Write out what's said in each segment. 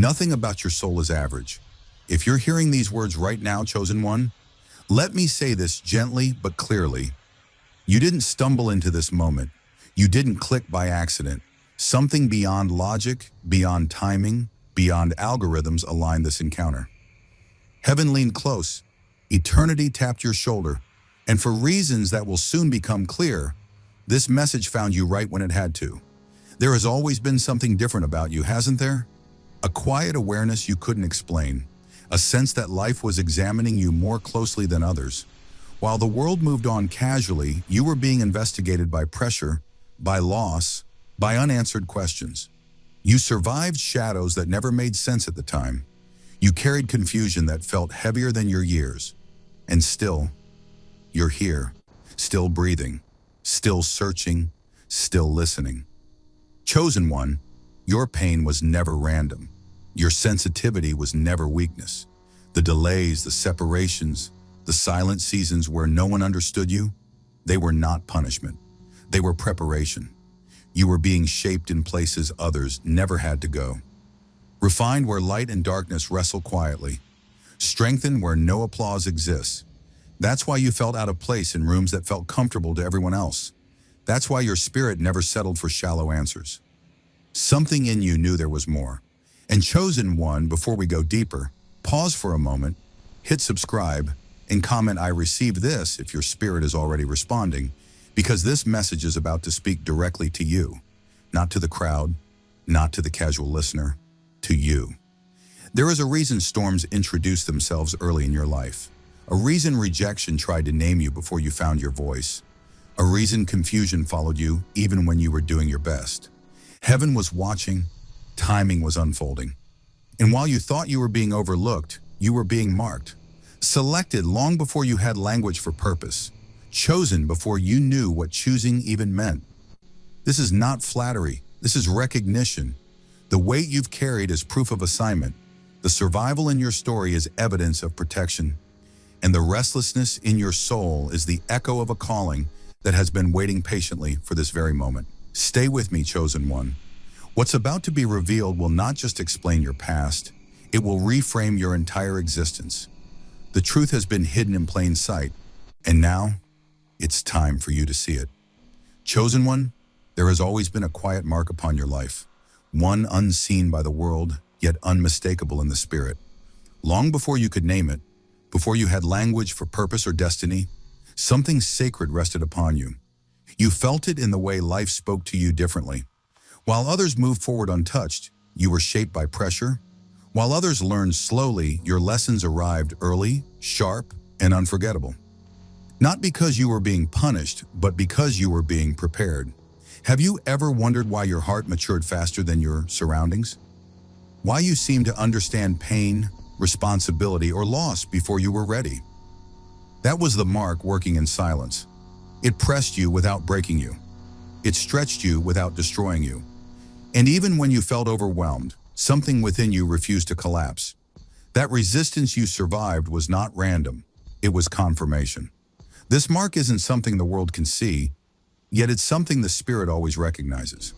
Nothing about your soul is average. If you're hearing these words right now, chosen one, let me say this gently but clearly. You didn't stumble into this moment. You didn't click by accident. Something beyond logic, beyond timing, beyond algorithms aligned this encounter. Heaven leaned close. Eternity tapped your shoulder. And for reasons that will soon become clear, this message found you right when it had to. There has always been something different about you, hasn't there? A quiet awareness you couldn't explain. A sense that life was examining you more closely than others. While the world moved on casually, you were being investigated by pressure, by loss, by unanswered questions. You survived shadows that never made sense at the time. You carried confusion that felt heavier than your years. And still, you're here, still breathing, still searching, still listening. Chosen one, your pain was never random. Your sensitivity was never weakness. The delays, the separations, the silent seasons where no one understood you, they were not punishment. They were preparation. You were being shaped in places others never had to go. Refined where light and darkness wrestle quietly. Strengthened where no applause exists. That's why you felt out of place in rooms that felt comfortable to everyone else. That's why your spirit never settled for shallow answers. Something in you knew there was more. And chosen one, before we go deeper, pause for a moment, hit subscribe, and comment "I received this" if your spirit is already responding, because this message is about to speak directly to you, not to the crowd, not to the casual listener, to you. There is a reason storms introduced themselves early in your life, a reason rejection tried to name you before you found your voice, a reason confusion followed you even when you were doing your best. Heaven was watching, timing was unfolding. And while you thought you were being overlooked, you were being marked, selected long before you had language for purpose, chosen before you knew what choosing even meant. This is not flattery, this is recognition. The weight you've carried is proof of assignment. The survival in your story is evidence of protection. And the restlessness in your soul is the echo of a calling that has been waiting patiently for this very moment. Stay with me, chosen one. What's about to be revealed will not just explain your past, it will reframe your entire existence. The truth has been hidden in plain sight, and now it's time for you to see it. Chosen one, there has always been a quiet mark upon your life, one unseen by the world, yet unmistakable in the spirit. Long before you could name it, before you had language for purpose or destiny, something sacred rested upon you. You felt it in the way life spoke to you differently. While others moved forward untouched, you were shaped by pressure. While others learned slowly, your lessons arrived early, sharp, and unforgettable. Not because you were being punished, but because you were being prepared. Have you ever wondered why your heart matured faster than your surroundings? Why you seemed to understand pain, responsibility, or loss before you were ready? That was the mark working in silence. It pressed you without breaking you. It stretched you without destroying you. And even when you felt overwhelmed, something within you refused to collapse. That resistance you survived was not random. It was confirmation. This mark isn't something the world can see, yet it's something the spirit always recognizes.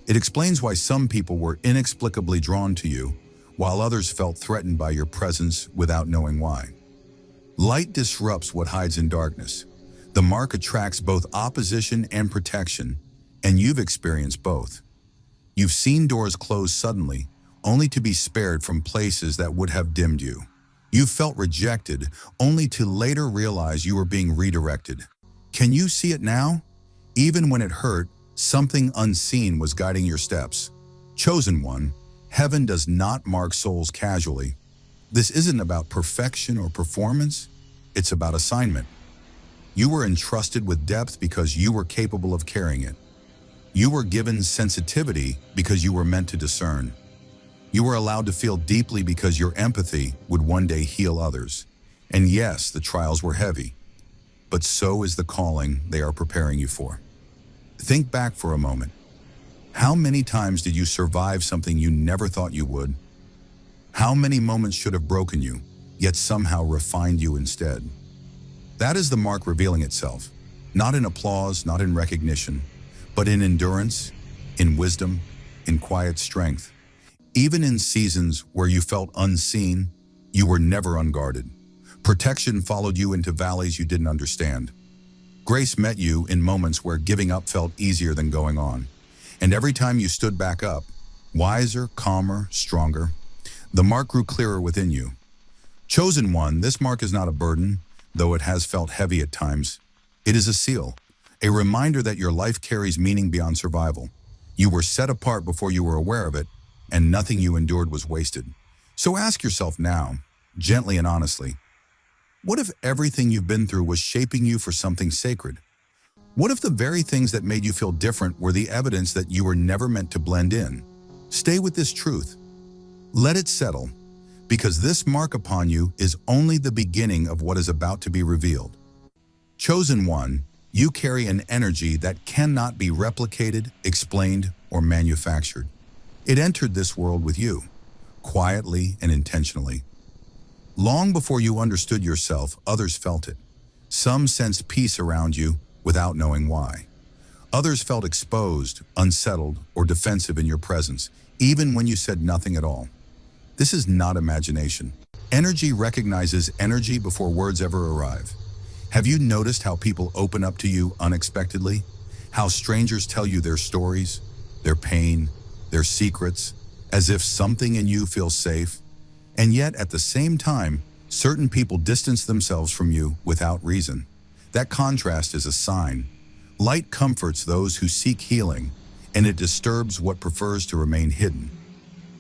It explains why some people were inexplicably drawn to you, while others felt threatened by your presence without knowing why. Light disrupts what hides in darkness. The mark attracts both opposition and protection, and you've experienced both. You've seen doors close suddenly, only to be spared from places that would have dimmed you. You've felt rejected, only to later realize you were being redirected. Can you see it now? Even when it hurt, something unseen was guiding your steps. Chosen one, heaven does not mark souls casually. This isn't about perfection or performance, it's about assignment. You were entrusted with depth because you were capable of carrying it. You were given sensitivity because you were meant to discern. You were allowed to feel deeply because your empathy would one day heal others. And yes, the trials were heavy, but so is the calling they are preparing you for. Think back for a moment. How many times did you survive something you never thought you would? How many moments should have broken you, yet somehow refined you instead? That is the mark revealing itself, not in applause, not in recognition, but in endurance, in wisdom, in quiet strength. Even in seasons where you felt unseen, you were never unguarded. Protection followed you into valleys you didn't understand. Grace met you in moments where giving up felt easier than going on. And every time you stood back up, wiser, calmer, stronger, the mark grew clearer within you. Chosen one, this mark is not a burden, though it has felt heavy at times. It is a seal, a reminder that your life carries meaning beyond survival. You were set apart before you were aware of it, and nothing you endured was wasted. So ask yourself now, gently and honestly, what if everything you've been through was shaping you for something sacred? What if the very things that made you feel different were the evidence that you were never meant to blend in? Stay with this truth. Let it settle, because this mark upon you is only the beginning of what is about to be revealed. Chosen one, you carry an energy that cannot be replicated, explained, or manufactured. It entered this world with you, quietly and intentionally. Long before you understood yourself, others felt it. Some sensed peace around you without knowing why. Others felt exposed, unsettled, or defensive in your presence, even when you said nothing at all. This is not imagination. Energy recognizes energy before words ever arrive. Have you noticed how people open up to you unexpectedly? How strangers tell you their stories, their pain, their secrets, as if something in you feels safe? And yet, at the same time, certain people distance themselves from you without reason. That contrast is a sign. Light comforts those who seek healing, and it disturbs what prefers to remain hidden.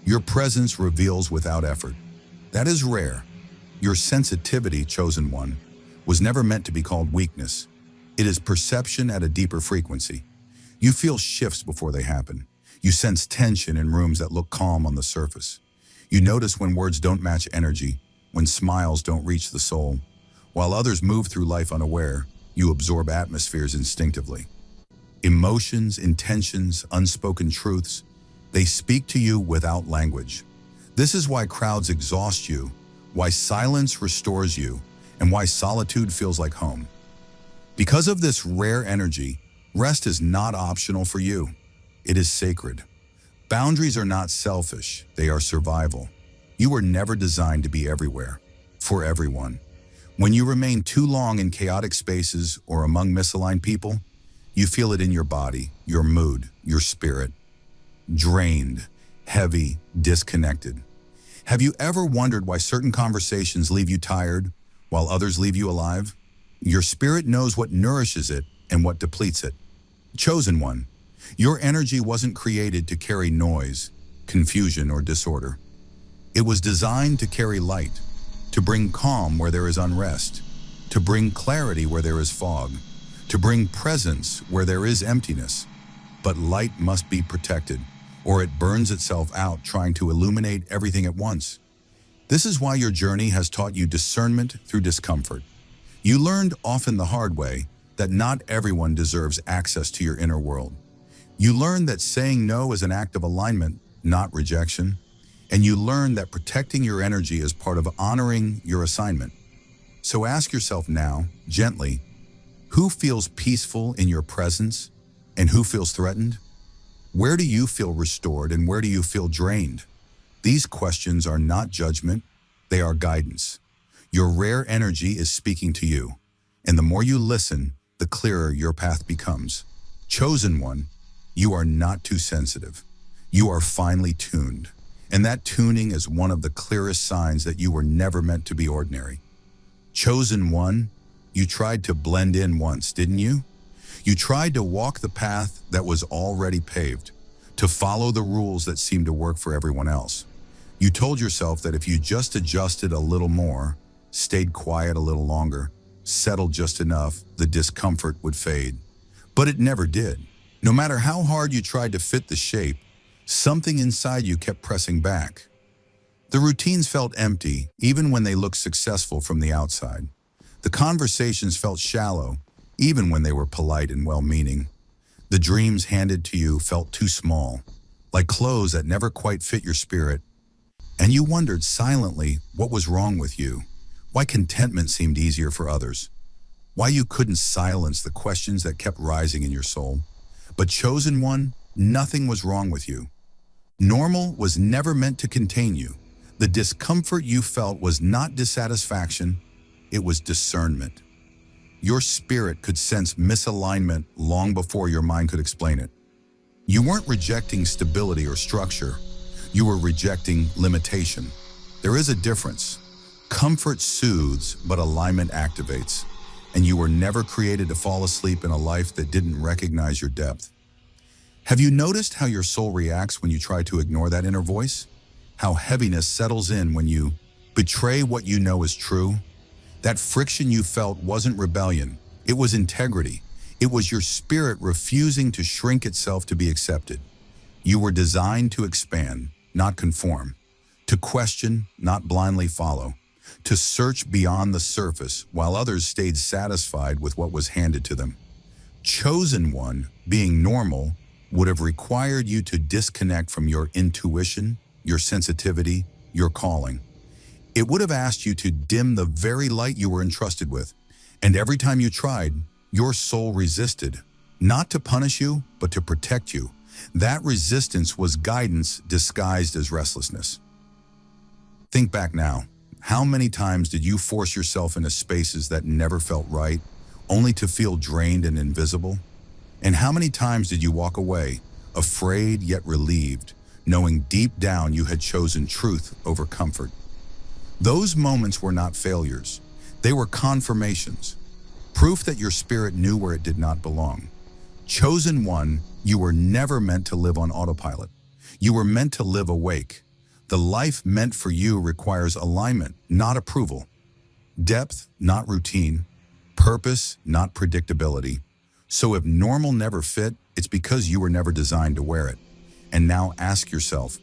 Your presence reveals without effort. That is rare. Your sensitivity, chosen one, was never meant to be called weakness. It is perception at a deeper frequency. You feel shifts before they happen. You sense tension in rooms that look calm on the surface. You notice when words don't match energy, when smiles don't reach the soul. While others move through life unaware, you absorb atmospheres instinctively. Emotions, intentions, unspoken truths, they speak to you without language. This is why crowds exhaust you, why silence restores you, and why solitude feels like home. Because of this rare energy, rest is not optional for you. It is sacred. Boundaries are not selfish, they are survival. You were never designed to be everywhere, for everyone. When you remain too long in chaotic spaces or among misaligned people, you feel it in your body, your mood, your spirit. Drained, heavy, disconnected. Have you ever wondered why certain conversations leave you tired, while others leave you alive? Your spirit knows what nourishes it and what depletes it. Chosen one, your energy wasn't created to carry noise, confusion, or disorder. It was designed to carry light, to bring calm where there is unrest, to bring clarity where there is fog, to bring presence where there is emptiness. But light must be protected, or it burns itself out trying to illuminate everything at once. This is why your journey has taught you discernment through discomfort. You learned, often the hard way, that not everyone deserves access to your inner world. You learned that saying no is an act of alignment, not rejection. And you learned that protecting your energy is part of honoring your assignment. So ask yourself now, gently, who feels peaceful in your presence and who feels threatened? Where do you feel restored and where do you feel drained? These questions are not judgment, they are guidance. Your rare energy is speaking to you, and the more you listen, the clearer your path becomes. Chosen one, you are not too sensitive. You are finely tuned, and that tuning is one of the clearest signs that you were never meant to be ordinary. Chosen one, you tried to blend in once, didn't you? You tried to walk the path that was already paved, to follow the rules that seemed to work for everyone else. You told yourself that if you just adjusted a little more, stayed quiet a little longer, settled just enough, the discomfort would fade. But it never did. No matter how hard you tried to fit the shape, something inside you kept pressing back. The routines felt empty, even when they looked successful from the outside. The conversations felt shallow, even when they were polite and well-meaning. The dreams handed to you felt too small, like clothes that never quite fit your spirit. And you wondered silently what was wrong with you, why contentment seemed easier for others, why you couldn't silence the questions that kept rising in your soul. But chosen one, nothing was wrong with you. Normal was never meant to contain you. The discomfort you felt was not dissatisfaction, it was discernment. Your spirit could sense misalignment long before your mind could explain it. You weren't rejecting stability or structure. You were rejecting limitation. There is a difference. Comfort soothes, but alignment activates. And you were never created to fall asleep in a life that didn't recognize your depth. Have you noticed how your soul reacts when you try to ignore that inner voice? How heaviness settles in when you betray what you know is true? That friction you felt wasn't rebellion, it was integrity. It was your spirit refusing to shrink itself to be accepted. You were designed to expand, not conform, to question, not blindly follow, to search beyond the surface while others stayed satisfied with what was handed to them. Chosen one, being normal, would have required you to disconnect from your intuition, your sensitivity, your calling. It would have asked you to dim the very light you were entrusted with. And every time you tried, your soul resisted, not to punish you, but to protect you. That resistance was guidance disguised as restlessness. Think back now. How many times did you force yourself into spaces that never felt right, only to feel drained and invisible? And how many times did you walk away, afraid yet relieved, knowing deep down you had chosen truth over comfort? Those moments were not failures. They were confirmations. Proof that your spirit knew where it did not belong. Chosen one, you were never meant to live on autopilot. You were meant to live awake. The life meant for you requires alignment, not approval. Depth, not routine. Purpose, not predictability. So if normal never fit, it's because you were never designed to wear it. And now ask yourself,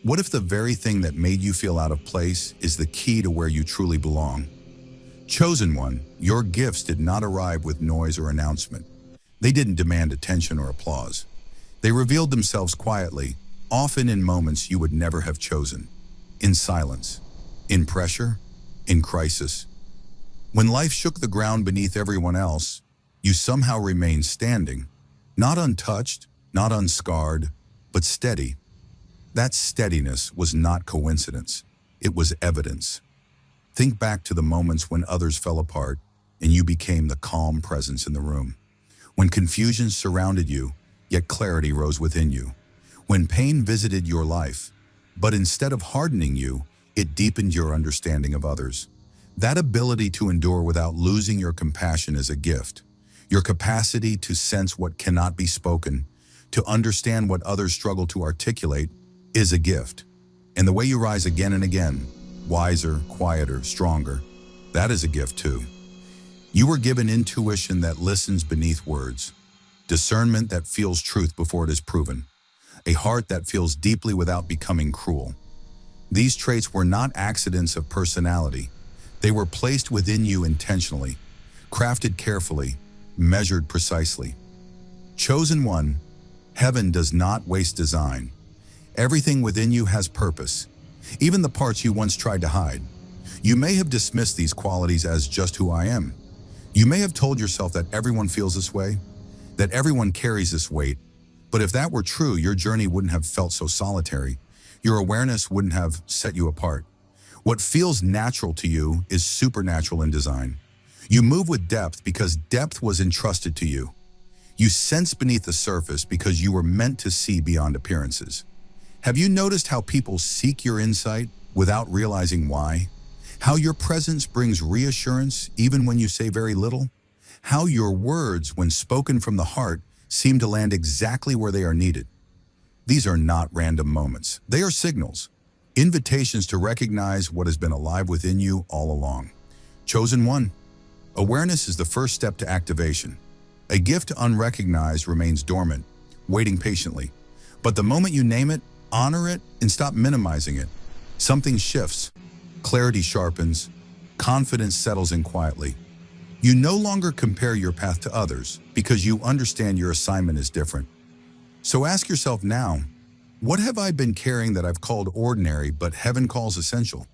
what if the very thing that made you feel out of place is the key to where you truly belong? Chosen one, your gifts did not arrive with noise or announcement. They didn't demand attention or applause. They revealed themselves quietly, often in moments you would never have chosen. In silence, in pressure, in crisis. When life shook the ground beneath everyone else, you somehow remained standing, not untouched, not unscarred, but steady. That steadiness was not coincidence, it was evidence. Think back to the moments when others fell apart and you became the calm presence in the room. When confusion surrounded you, yet clarity rose within you. When pain visited your life, but instead of hardening you, it deepened your understanding of others. That ability to endure without losing your compassion is a gift. Your capacity to sense what cannot be spoken, to understand what others struggle to articulate, is a gift. And the way you rise again and again, wiser, quieter, stronger, that is a gift too. You were given intuition that listens beneath words, discernment that feels truth before it is proven, a heart that feels deeply without becoming cruel. These traits were not accidents of personality. They were placed within you intentionally, crafted carefully, measured precisely. Chosen one, heaven does not waste design. Everything within you has purpose, even the parts you once tried to hide. You may have dismissed these qualities as just who I am. You may have told yourself that everyone feels this way, that everyone carries this weight. But if that were true, your journey wouldn't have felt so solitary. Your awareness wouldn't have set you apart. What feels natural to you is supernatural in design. You move with depth because depth was entrusted to you. You sense beneath the surface because you were meant to see beyond appearances. Have you noticed how people seek your insight without realizing why? How your presence brings reassurance even when you say very little? How your words, when spoken from the heart, seem to land exactly where they are needed? These are not random moments. They are signals, invitations to recognize what has been alive within you all along. Chosen one, awareness is the first step to activation. A gift unrecognized remains dormant, waiting patiently. But the moment you name it, honor it, and stop minimizing it, something shifts. Clarity sharpens, confidence settles in quietly. You no longer compare your path to others because you understand your assignment is different. So ask yourself now, what have I been carrying that I've called ordinary but heaven calls essential?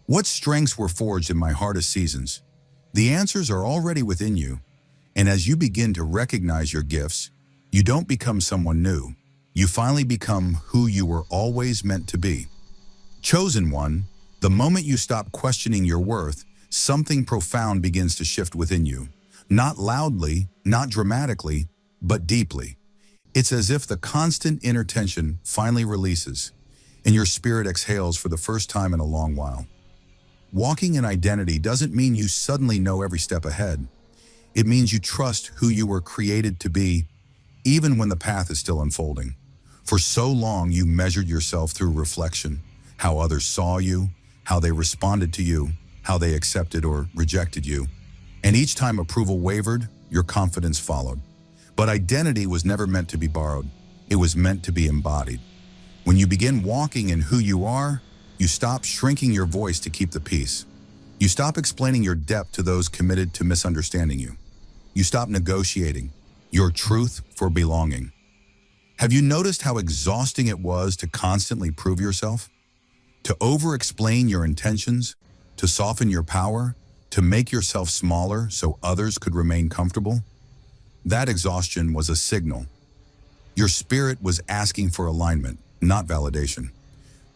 What strengths were forged in my hardest seasons? The answers are already within you, and as you begin to recognize your gifts, you don't become someone new. You finally become who you were always meant to be. Chosen one, the moment you stop questioning your worth, something profound begins to shift within you. Not loudly, not dramatically, but deeply. It's as if the constant inner tension finally releases, and your spirit exhales for the first time in a long while. Walking in identity doesn't mean you suddenly know every step ahead. It means you trust who you were created to be, even when the path is still unfolding. For so long, you measured yourself through reflection, how others saw you, how they responded to you, how they accepted or rejected you. And each time approval wavered, your confidence followed. But identity was never meant to be borrowed. It was meant to be embodied. When you begin walking in who you are, you stop shrinking your voice to keep the peace. You stop explaining your depth to those committed to misunderstanding you. You stop negotiating your truth for belonging. Have you noticed how exhausting it was to constantly prove yourself? To over-explain your intentions, to soften your power, to make yourself smaller so others could remain comfortable? That exhaustion was a signal. Your spirit was asking for alignment, not validation.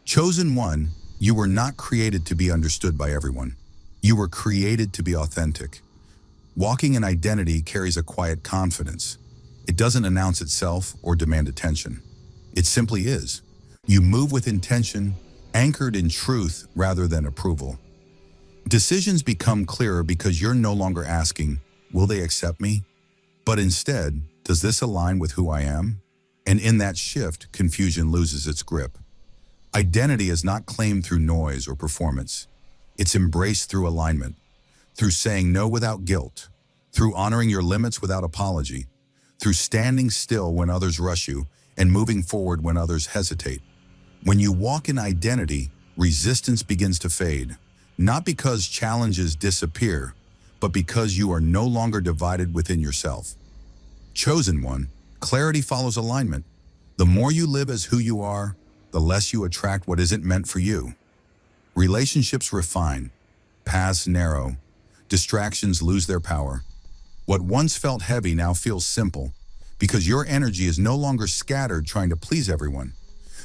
Chosen one, you were not created to be understood by everyone. You were created to be authentic. Walking in identity carries a quiet confidence. It doesn't announce itself or demand attention. It simply is. You move with intention, anchored in truth rather than approval. Decisions become clearer because you're no longer asking, will they accept me? But instead, does this align with who I am? And in that shift, confusion loses its grip. Identity is not claimed through noise or performance. It's embraced through alignment, through saying no without guilt, through honoring your limits without apology, through standing still when others rush you and moving forward when others hesitate. When you walk in identity, resistance begins to fade, not because challenges disappear, but because you are no longer divided within yourself. Chosen one, clarity follows alignment. The more you live as who you are, the less you attract what isn't meant for you. Relationships refine, paths narrow, distractions lose their power. What once felt heavy now feels simple, because your energy is no longer scattered trying to please everyone.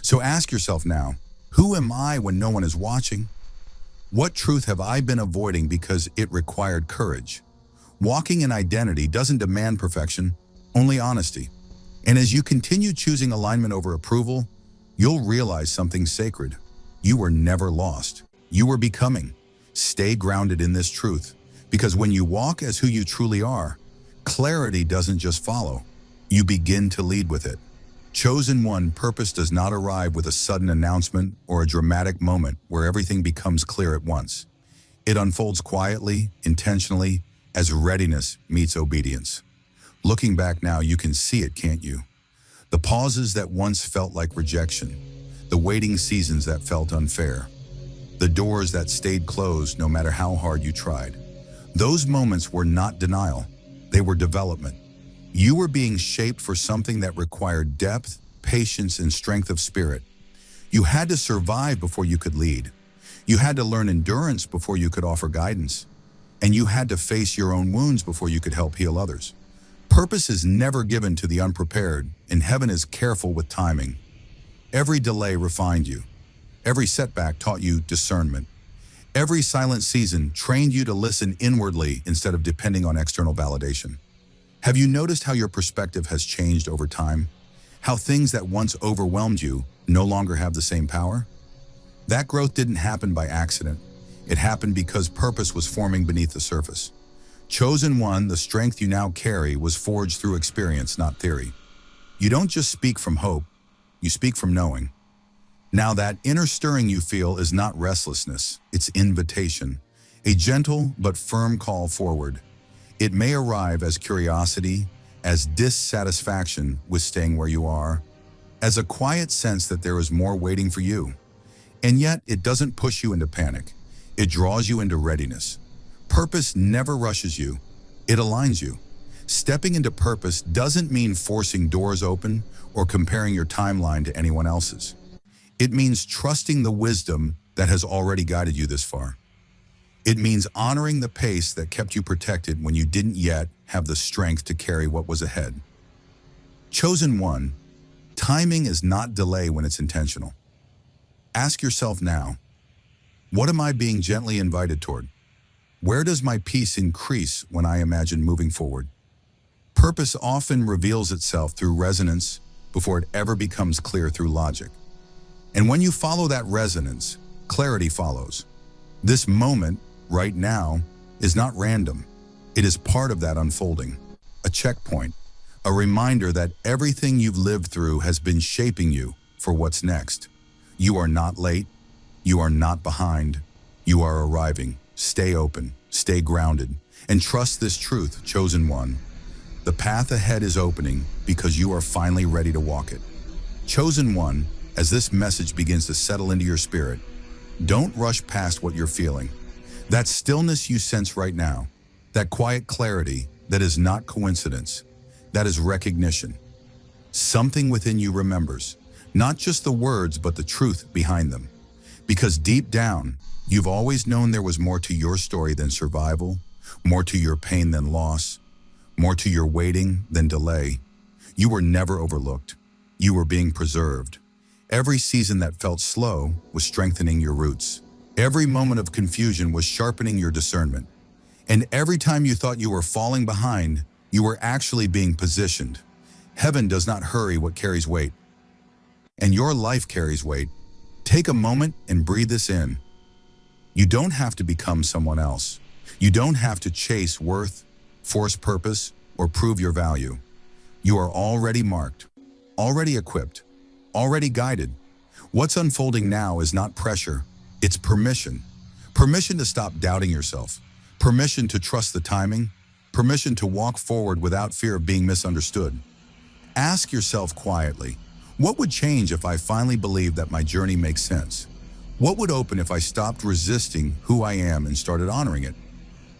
So ask yourself now, who am I when no one is watching? What truth have I been avoiding because it required courage? Walking in identity doesn't demand perfection, only honesty. And as you continue choosing alignment over approval, you'll realize something sacred. You were never lost. You were becoming. Stay grounded in this truth, because when you walk as who you truly are, clarity doesn't just follow. You begin to lead with it. Chosen one, purpose does not arrive with a sudden announcement or a dramatic moment where everything becomes clear at once. It unfolds quietly, intentionally, as readiness meets obedience. Looking back now, you can see it, can't you? The pauses that once felt like rejection, the waiting seasons that felt unfair, the doors that stayed closed no matter how hard you tried. Those moments were not denial, they were development. You were being shaped for something that required depth, patience, and strength of spirit. You had to survive before you could lead. You had to learn endurance before you could offer guidance. And you had to face your own wounds before you could help heal others. Purpose is never given to the unprepared, and heaven is careful with timing. Every delay refined you. Every setback taught you discernment. Every silent season trained you to listen inwardly instead of depending on external validation. Have you noticed how your perspective has changed over time? How things that once overwhelmed you no longer have the same power? That growth didn't happen by accident. It happened because purpose was forming beneath the surface. Chosen one, the strength you now carry was forged through experience, not theory. You don't just speak from hope, you speak from knowing. Now that inner stirring you feel is not restlessness, it's invitation, a gentle but firm call forward. It may arrive as curiosity, as dissatisfaction with staying where you are, as a quiet sense that there is more waiting for you. And yet, it doesn't push you into panic. It draws you into readiness. Purpose never rushes you. It aligns you. Stepping into purpose doesn't mean forcing doors open or comparing your timeline to anyone else's. It means trusting the wisdom that has already guided you this far. It means honoring the pace that kept you protected when you didn't yet have the strength to carry what was ahead. Chosen one, Timing is not delay when it's intentional. Ask yourself now, what am I being gently invited toward? Where does my peace increase when I imagine moving forward? Purpose often reveals itself through resonance before it ever becomes clear through logic. And when you follow that resonance, clarity follows. This moment, right now, is not random. It is part of that unfolding, a checkpoint, a reminder that everything you've lived through has been shaping you for what's next. You are not late. You are not behind. You are arriving. Stay open, stay grounded, and trust this truth, chosen one. The path ahead is opening because you are finally ready to walk it. Chosen one, as this message begins to settle into your spirit, don't rush past what you're feeling. That stillness you sense right now, that quiet clarity that is not coincidence, that is recognition. Something within you remembers, not just the words, but the truth behind them. Because deep down, you've always known there was more to your story than survival, more to your pain than loss, more to your waiting than delay. You were never overlooked. You were being preserved. Every season that felt slow was strengthening your roots. Every moment of confusion was sharpening your discernment. And every time you thought you were falling behind, you were actually being positioned. Heaven does not hurry what carries weight. And your life carries weight. Take a moment and breathe this in. You don't have to become someone else. You don't have to chase worth, force purpose, or prove your value. You are already marked, already equipped, already guided. What's unfolding now is not pressure, it's permission. Permission to stop doubting yourself. Permission to trust the timing. Permission to walk forward without fear of being misunderstood. Ask yourself quietly, what would change if I finally believed that my journey makes sense? What would open if I stopped resisting who I am and started honoring it?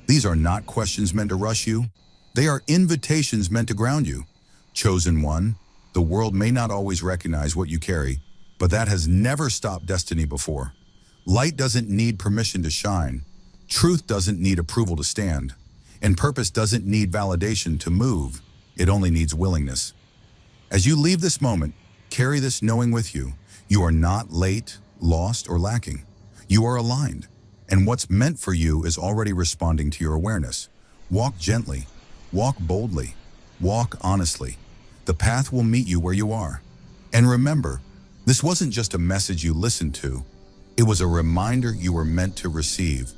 These are not questions meant to rush you. They are invitations meant to ground you. Chosen one, the world may not always recognize what you carry, but that has never stopped destiny before. Light doesn't need permission to shine. Truth doesn't need approval to stand. And purpose doesn't need validation to move. It only needs willingness. As you leave this moment, carry this knowing with you. You are not late, lost, or lacking. You are aligned. And what's meant for you is already responding to your awareness. Walk gently. Walk boldly. Walk honestly. The path will meet you where you are. And remember, this wasn't just a message you listened to. It was a reminder you were meant to receive.